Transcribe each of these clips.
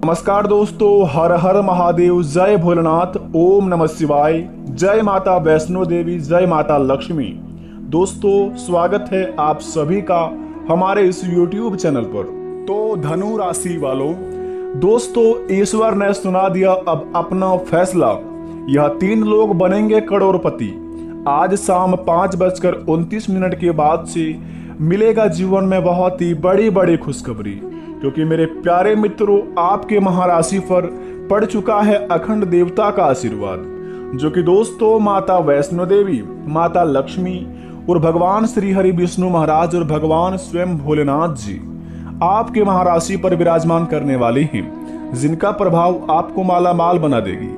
नमस्कार दोस्तों, हर हर महादेव, जय भोलेनाथ, ओम नमः शिवाय, जय माता वैष्णो देवी, जय माता लक्ष्मी। दोस्तों स्वागत है आप सभी का हमारे इस YouTube चैनल पर। तो धनु राशि वालों, दोस्तों ईश्वर ने सुना दिया अब अपना फैसला। यह 3 लोग बनेंगे करोड़पति। आज शाम 5:29 के बाद से मिलेगा जीवन में बहुत ही बड़ी खुशखबरी, क्योंकि मेरे प्यारे मित्रों आपके महाराशि पर पड़ चुका है अखंड देवता का आशीर्वाद, जो कि दोस्तों माता वैष्णो देवी, माता लक्ष्मी और भगवान श्री हरि विष्णु महाराज और भगवान स्वयं भोलेनाथ जी आपके महाराशि पर विराजमान करने वाले हैं, जिनका प्रभाव आपको माला माल बना देगी,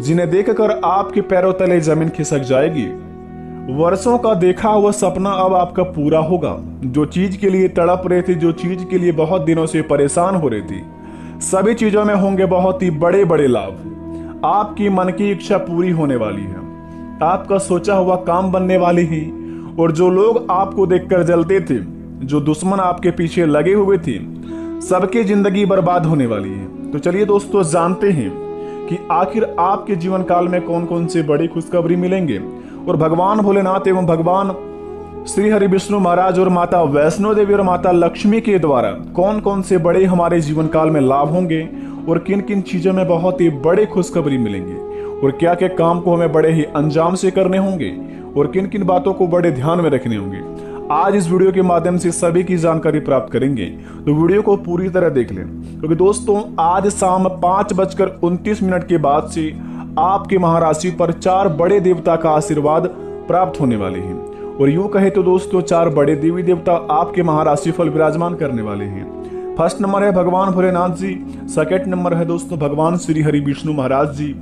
जिन्हें देखकर आपके पैरों तले जमीन खिसक जाएगी। वर्षों का देखा हुआ सपना अब आपका पूरा होगा। जो चीज के लिए तड़प रहे थे, जो चीज के लिए बहुत दिनों से परेशान हो रही थी, सभी चीजों में होंगे बहुत ही बड़े लाभ। आपकी मन की इच्छा पूरी होने वाली है, आपका सोचा हुआ काम बनने वाले हैं। और जो लोग आपको देखकर जलते थे, जो दुश्मन आपके पीछे लगे हुए थे, सबकी जिंदगी बर्बाद होने वाली है। तो चलिए दोस्तों जानते हैं कि आखिर आपके जीवन काल में कौन कौन से बड़ी खुशखबरी मिलेंगे और भगवान भोलेनाथ एवं भगवान श्री हरि विष्णु महाराज और माता वैष्णो देवी और माता लक्ष्मी के द्वारा कौन कौन से बड़े हमारे जीवन काल में लाभ होंगे और किन किन चीजों में बहुत ही बड़े खुशखबरी मिलेंगे और क्या क्या काम को हमें बड़े ही अंजाम से करने होंगे और किन किन बातों को बड़े ध्यान में रखने होंगे। आज इस वीडियो के माध्यम से सभी की जानकारी प्राप्त करेंगे, तो वीडियो को पूरी तरह देख लें, क्योंकि दोस्तों आज शाम 5:29 के बाद से आपके महाराशि पर 4 बड़े देवता का आशीर्वाद प्राप्त होने वाले हैं। और यूं कहे तो दोस्तों 4 बड़े देवी देवता आपके महाराशि पर विराजमान करने वाले हैं। फर्स्ट नंबर है भगवान भोलेनाथ जी, सेकंड नंबर है दोस्तों भगवान श्री हरि विष्णु महाराज जी,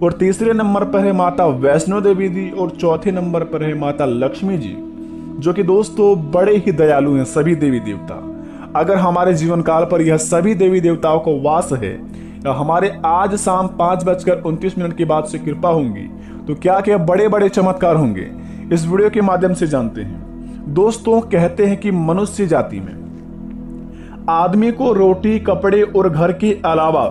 और तीसरे नंबर पर है माता वैष्णो देवी जी, और चौथे नंबर पर है माता लक्ष्मी जी, जो कि दोस्तों बड़े ही दयालु हैं सभी देवी देवता। अगर हमारे जीवन काल पर यह सभी देवी देवताओं को वास है, हमारे आज शाम 5:29 के बाद से कृपा होंगी, तो क्या क्या बड़े चमत्कार होंगे इस वीडियो के माध्यम से जानते हैं। दोस्तों कहते हैं कि मनुष्य जाति में आदमी को रोटी, कपड़े और घर के अलावा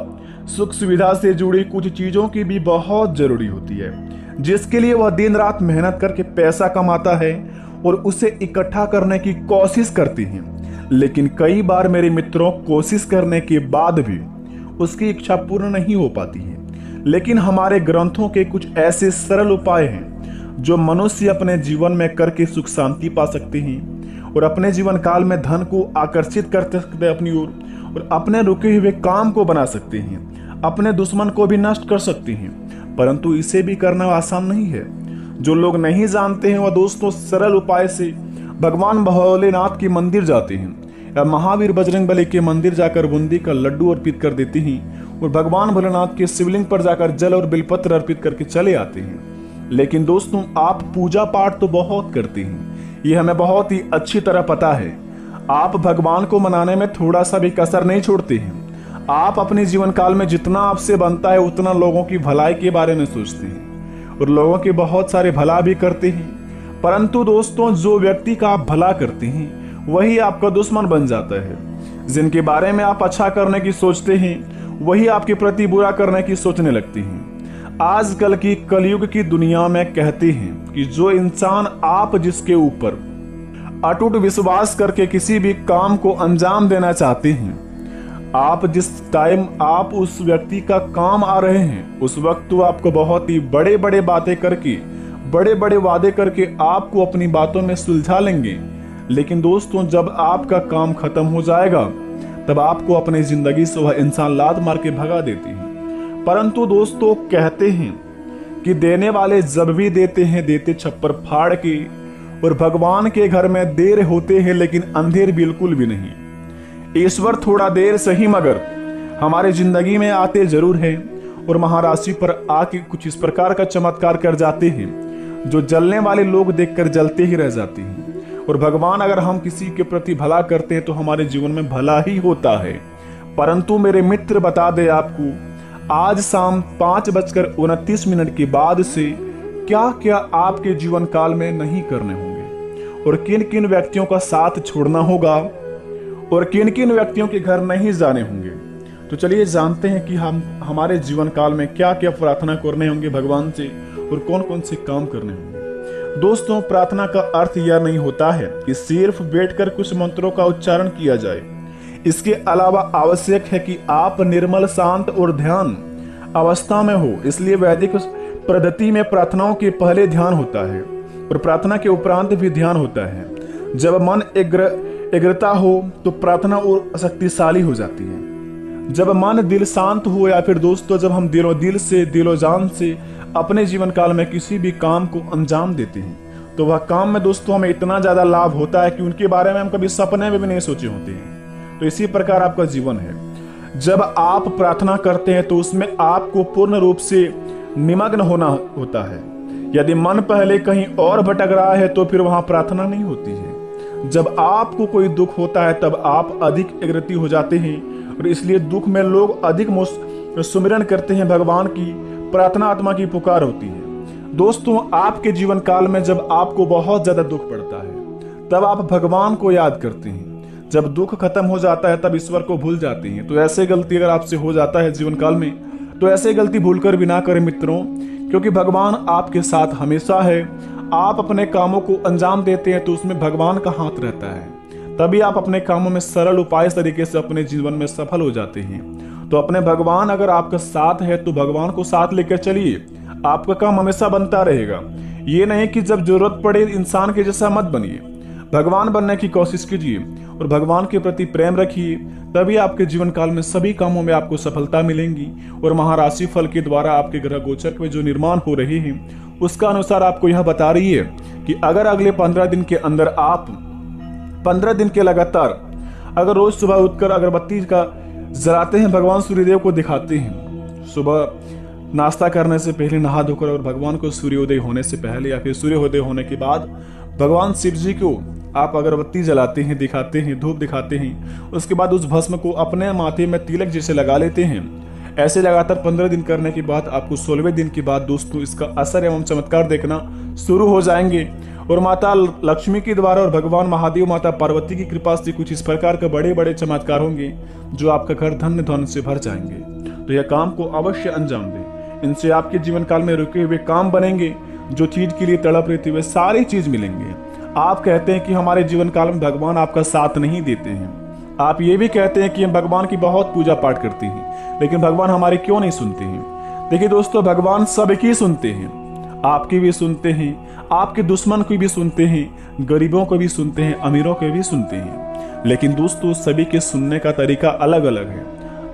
सुख सुविधा से जुड़ी कुछ चीजों की भी बहुत जरूरी होती है, जिसके लिए वह दिन रात मेहनत करके पैसा कमाता है और उसे इकट्ठा करने की कोशिश करती है। लेकिन कई बार मेरे मित्रों कोशिश करने के बाद भी उसकी इच्छा पूर्ण नहीं हो पाती है। लेकिन हमारे ग्रंथों के कुछ ऐसे सरल उपाय हैं जो मनुष्य अपने जीवन में करके सुख शांति पा सकते हैं और अपने जीवन काल में धन को आकर्षित कर सकते हैं अपनी ओर, और अपने रुके हुए काम को बना सकते हैं, अपने दुश्मन को भी नष्ट कर सकते हैं। परंतु इसे भी करना आसान नहीं है। जो लोग नहीं जानते हैं वह दोस्तों सरल उपाय से भगवान भोलेनाथ के मंदिर जाते हैं या महावीर बजरंगबली के मंदिर जाकर बूंदी का लड्डू अर्पित कर देते हैं और भगवान भोलेनाथ के शिवलिंग पर जाकर जल और बिलपत्र अर्पित करके चले आते हैं। लेकिन दोस्तों आप पूजा पाठ तो बहुत करते हैं, ये हमें बहुत ही अच्छी तरह पता है। आप भगवान को मनाने में थोड़ा सा भी कसर नहीं छोड़ते हैं। आप अपने जीवन काल में जितना आपसे बनता है उतना लोगों की भलाई के बारे में सोचते हैं और लोगों के बहुत सारे भला भी करते हैं। परंतु दोस्तों जो व्यक्ति का आप भला करते हैं वही आपका दुश्मन बन जाता है। जिनके बारे में आप अच्छा करने की सोचते हैं वही आपके प्रति बुरा करने की सोचने लगते हैं। आजकल की कलयुग की दुनिया में कहते हैं कि जो इंसान आप जिसके ऊपर अटूट विश्वास करके किसी भी काम को अंजाम देना चाहते हैं, आप जिस टाइम आप उस व्यक्ति का काम आ रहे हैं उस वक्त वो आपको बहुत ही बड़े बातें करके, बड़े वादे करके आपको अपनी बातों में सुलझा लेंगे। लेकिन दोस्तों जब आपका काम खत्म हो जाएगा तब आपको अपनी जिंदगी से वह इंसान लात मार के भगा देती है। परंतु दोस्तों कहते हैं कि देने वाले जब भी देते हैं देते छप्पर फाड़ के, और भगवान के घर में देर होते हैं लेकिन अंधेर बिल्कुल भी नहीं। ईश्वर थोड़ा देर सही मगर हमारे जिंदगी में आते जरूर है और महाराशि पर आके कुछ इस प्रकार का चमत्कार कर जाते हैं जो जलने वाले लोग देखकर जलते ही रह जाते हैं। और भगवान अगर हम किसी के प्रति भला करते हैं तो हमारे जीवन में भला ही होता है। परंतु मेरे मित्र बता दे आपको, आज शाम 5:29 के बाद से क्या क्या आपके जीवन काल में नहीं करने होंगे और किन किन व्यक्तियों का साथ छोड़ना होगा और किन किन व्यक्तियों के घर नहीं जाने होंगे। तो चलिए जानते हैं कि हम हमारे जीवन काल में क्या क्या प्रार्थना करने होंगे भगवान से और कौन कौन से काम करने होंगे। दोस्तों, प्रार्थना का अर्थ यह नहीं होता है कि सिर्फ बैठकर कुछ मंत्रों का उच्चारण किया जाए। इसके अलावा आवश्यक है कि आप निर्मल, शांत और ध्यान अवस्था में हो। इसलिए वैदिक पद्धति में प्रार्थनाओं के पहले ध्यान होता है और प्रार्थना के उपरांत भी ध्यान होता है। जब मन एग्रता हो तो प्रार्थना और शक्तिशाली हो जाती है। जब मन दिल शांत हो, या फिर दोस्तों जब हम दिल से दिलो जान से अपने जीवन काल में किसी भी काम को अंजाम देते हैं, तो वह काम में दोस्तों हमें इतना ज्यादा लाभ होता है कि उनके बारे में हम कभी सपने में भी नहीं सोचे होते हैं। तो इसी प्रकार आपका जीवन है। जब आप प्रार्थना करते हैं तो उसमें आपको पूर्ण रूप से निमग्न होना होता है। यदि मन पहले कहीं और भटक रहा है तो फिर वहां प्रार्थना नहीं होती है। जब आपको कोई दुख होता है तब आप अधिक एग्रती हो जाते हैं और इसलिए दुख में लोग अधिक सुमिरन करते हैं। भगवान की प्रार्थना आत्मा की पुकार होती है। दोस्तों, आपके जीवन काल में जब आपको बहुत ज्यादा दुख पड़ता है तब आप भगवान को याद करते हैं। जब दुख खत्म हो जाता है तब ईश्वर को भूल जाते हैं। तो ऐसे गलती अगर आपसे हो जाता है जीवन काल में तो ऐसे गलती भूलकर भी ना करें मित्रों, क्योंकि भगवान आपके साथ हमेशा है। आप अपने कामों को अंजाम देते हैं तो उसमें भगवान का हाथ रहता है। तभी आप अपने कामों में सरल उपाय तरीके से अपने जीवन में सफल हो जाते हैं। तो अपने भगवान अगर आपका साथ है तो भगवान को साथ लेकर चलिए, आपका काम हमेशा बनता रहेगा। ये नहीं कि जब जरूरत पड़े इंसान के जैसा मत बनिए, भगवान बनने की कोशिश कीजिए और भगवान के प्रति प्रेम रखिए। तभी आपके जीवन काल में सभी कामों में आपको सफलता मिलेंगी और महाराशि फल के द्वारा आपके ग्रह गोचर में जो निर्माण हो रहे हैं उसका अनुसार आपको यह बता रही है कि अगर अगले 15 दिन के अंदर आप 15 दिन के लगातार अगर रोज सुबह उठकर अगरबत्ती का जलाते हैं, भगवान सूर्यदेव को दिखाते हैं, सुबह नाश्ता करने से पहले नहा धोकर और भगवान को सूर्योदय होने से पहले या फिर सूर्योदय होने के बाद भगवान शिव जी को आप अगरबत्ती जलाते हैं, दिखाते हैं, धूप दिखाते हैं, उसके बाद उस भस्म को अपने माथे में तिलक जैसे लगा लेते हैं। ऐसे लगातार 15 दिन करने के बाद आपको 16वें दिन के बाद दोस्तों इसका असर एवं चमत्कार देखना शुरू हो जाएंगे और माता लक्ष्मी के द्वारा और भगवान महादेव, माता पार्वती की कृपा से कुछ इस प्रकार के बड़े बड़े चमत्कार होंगे जो आपका घर धन्य धन से भर जाएंगे। तो यह काम को अवश्य अंजाम दें। इनसे आपके जीवन काल में रुके हुए काम बनेंगे। जो चीज के लिए तड़प रहे थे वे सारी चीज मिलेंगे। आप कहते हैं कि हमारे जीवन काल में भगवान आपका साथ नहीं देते हैं। आप ये भी कहते हैं कि हम भगवान की बहुत पूजा पाठ करते हैं, लेकिन भगवान हमारे क्यों नहीं सुनते हैं। देखिए दोस्तों, भगवान सबकी सुनते हैं, आपकी भी सुनते हैं, आपके दुश्मन को भी सुनते हैं, गरीबों को भी सुनते हैं, अमीरों को भी सुनते हैं। लेकिन दोस्तों, सभी के सुनने का तरीका अलग अलग है।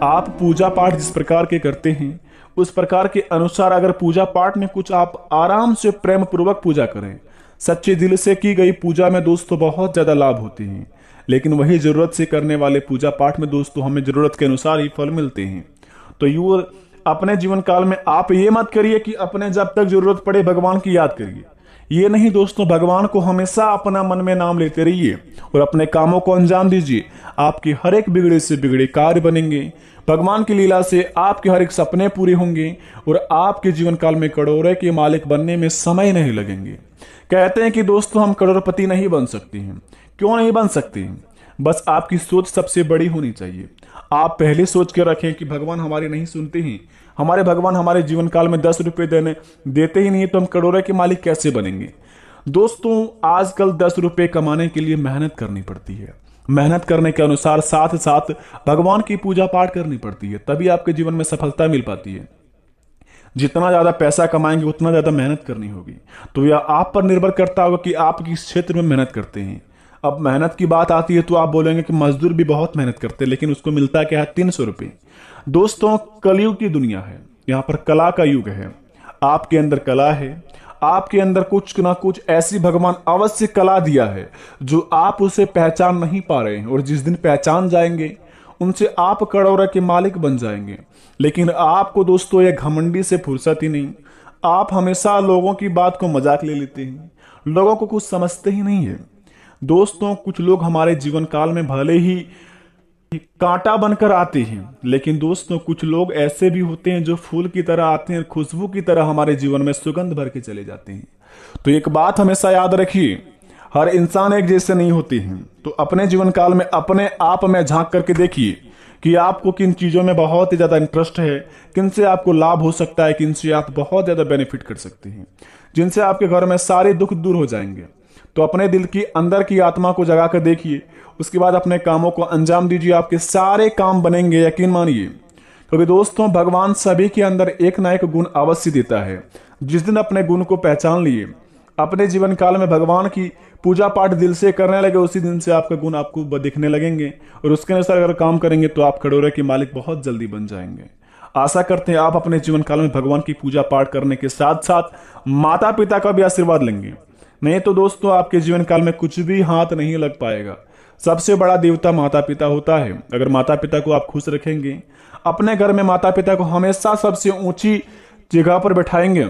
आप पूजा पाठ जिस प्रकार के करते हैं उस प्रकार के अनुसार अगर पूजा पाठ में कुछ आप आराम से प्रेम पूर्वक पूजा करें, सच्चे दिल से की गई पूजा में दोस्तों बहुत ज्यादा लाभ होते हैं। लेकिन वही जरूरत से करने वाले पूजा पाठ में दोस्तों हमें जरूरत के अनुसार ही फल मिलते हैं। तो यूं अपने जीवन काल में आप ये मत करिए कि अपने जब तक जरूरत पड़े भगवान की याद करिए। ये नहीं दोस्तों, भगवान को हमेशा अपना मन में नाम लेते रहिए और अपने कामों को अंजाम दीजिए। आपके हर एक बिगड़े से बिगड़े कार्य बनेंगे। भगवान की लीला से आपके हर एक सपने पूरे होंगे और आपके जीवन काल में करोड़ों के मालिक बनने में समय नहीं लगेंगे। कहते हैं कि दोस्तों हम करोड़पति नहीं बन सकते हैं। क्यों नहीं बन सकते हैं? बस आपकी सोच सबसे बड़ी होनी चाहिए। आप पहले सोच के रखें कि भगवान हमारे नहीं सुनते हैं, हमारे भगवान हमारे जीवन काल में 10 रुपए देते ही नहीं, तो हम करोड़ों के मालिक कैसे बनेंगे। दोस्तों, आजकल 10 रुपए कमाने के लिए मेहनत करनी पड़ती है। मेहनत करने के अनुसार साथ साथ भगवान की पूजा पाठ करनी पड़ती है, तभी आपके जीवन में सफलता मिल पाती है। जितना ज्यादा पैसा कमाएंगे उतना ज्यादा मेहनत करनी होगी। तो यह आप पर निर्भर करता होगा कि आप किस क्षेत्र में मेहनत करते हैं। अब मेहनत की बात आती है तो आप बोलेंगे कि मजदूर भी बहुत मेहनत करते हैं, लेकिन उसको मिलता क्या है? 300 रुपये। दोस्तों, कलयुग की दुनिया है, यहाँ पर कला का युग है। आपके अंदर कला है, आपके अंदर कुछ ना कुछ ऐसी भगवान अवश्य कला दिया है जो आप उसे पहचान नहीं पा रहे हैं, और जिस दिन पहचान जाएंगे उनसे आप करोड़ों के मालिक बन जाएंगे। लेकिन आपको दोस्तों ये घमंडी से फुर्सत ही नहीं। आप हमेशा लोगों की बात को मजाक ले लेते हैं, लोगों को कुछ समझते ही नहीं है। दोस्तों, कुछ लोग हमारे जीवन काल में भले ही कांटा बनकर आते हैं, लेकिन दोस्तों कुछ लोग ऐसे भी होते हैं जो फूल की तरह आते हैं, खुशबू की तरह हमारे जीवन में सुगंध भर के चले जाते हैं। तो एक बात हमेशा याद रखिए, हर इंसान एक जैसे नहीं होते हैं। तो अपने जीवन काल में अपने आप में झांक करके देखिए कि आपको किन चीज़ों में बहुत ही ज़्यादा इंटरेस्ट है, किन से आपको लाभ हो सकता है, किन से आप बहुत ज़्यादा बेनिफिट कर सकते हैं, जिनसे आपके घर में सारे दुख दूर हो जाएंगे। तो अपने दिल की अंदर की आत्मा को जगा कर देखिए, उसके बाद अपने कामों को अंजाम दीजिए, आपके सारे काम बनेंगे, यकीन मानिए। क्योंकि दोस्तों भगवान सभी के अंदर एक ना एक गुण अवश्य देता है। जिस दिन अपने गुण को पहचान लिए, अपने जीवन काल में भगवान की पूजा पाठ दिल से करने लगे, उसी दिन से आपका गुण आपको दिखने लगेंगे और उसके अनुसार अगर काम करेंगे तो आप खड़ोरे के मालिक बहुत जल्दी बन जाएंगे। आशा करते हैं आप अपने जीवन काल में भगवान की पूजा पाठ करने के साथ साथ माता पिता का भी आशीर्वाद लेंगे। नहीं तो दोस्तों आपके जीवन काल में कुछ भी हाथ नहीं लग पाएगा। सबसे बड़ा देवता माता पिता होता है। अगर माता पिता को आप खुश रखेंगे, अपने घर में माता पिता को हमेशा सबसे ऊंची जगह पर बैठाएंगे,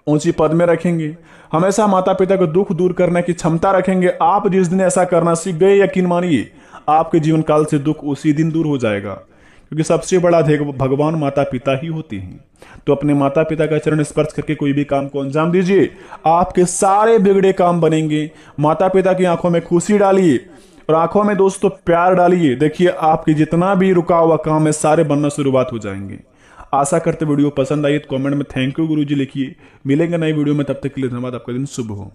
ऊंची पद में रखेंगे, हमेशा माता पिता को दुख दूर करने की क्षमता रखेंगे, आप जिस दिन ऐसा करना सीख गए, यकीन मानिए आपके जीवन काल से दुख उसी दिन दूर हो जाएगा। क्योंकि सबसे बड़ा भगवान माता पिता ही होते हैं। तो अपने माता पिता का चरण स्पर्श करके कोई भी काम को अंजाम दीजिए, आपके सारे बिगड़े काम बनेंगे। माता पिता की आंखों में खुशी डालिए और आंखों में दोस्तों प्यार डालिए। देखिए आपके जितना भी रुका हुआ काम है सारे बनना शुरुआत हो जाएंगे। आशा करते वीडियो पसंद आई तो कमेंट में थैंक यू गुरुजी लिखिए। मिलेंगे नई वीडियो में, तब तक के लिए धन्यवाद। आपका दिन शुभ हो।